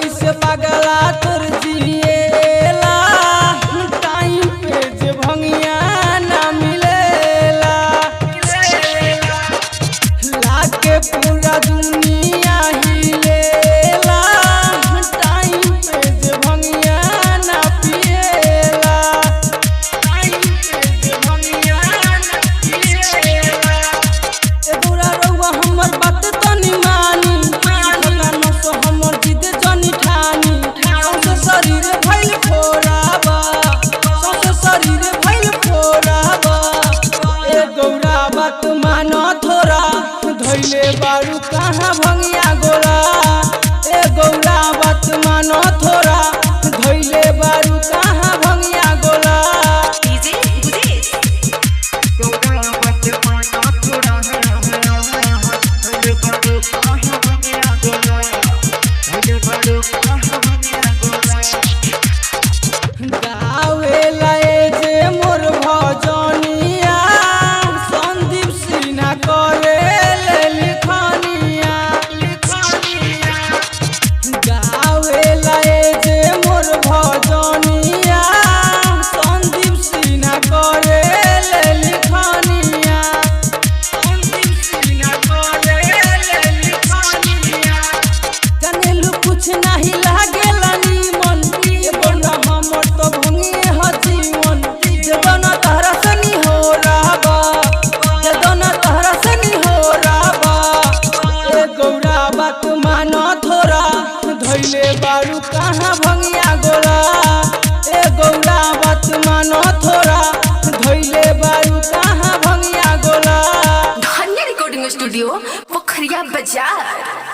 कैसे पगला तोर जिएला टाइम पे जे भंगिया ना मिलेला लाके पूरा दुनिया हिलेला टाइम पे जे भंगिया ना पिएला टाइम पे जे भंगिया ना पिएला ए बुरा रउआ हमर बात तनी मानी भला न सो हमर जिद जनी ठानी सौसे शरीर भइल फोराबा सौसे शरीर भइल फोराबा ए गौरा बात मान थोरा धइले बारू कहाँ भंगिया गोरा ए गौरा बात मान थोरा धइले बारू कहाँ भंगिया गोरा गावेला ए जे मोर भजनिया संदीप सिन्हा करे ले लिखनिया गावेला ए जे मोर भजनिया संदीप सिन्हा करे ले लिखनिया संदीप सिन्हा करे ले लिखनिया कनेलु कुछ नहीं लागेला नीमन ए बना हमर तो भंगिए ह जीवन जदना तहरा सनी हो रहबा जदना तहरा सनी हो रहबा ए गौरा बात मान थोरा धइले बारू कहाँ भंगिया गोरा ए गौरा बात मान थोरा धइले बारू कहाँ भंगिया गोरा। धान्य रिकॉर्डिंग स्टूडियो पोखरिया बाजार।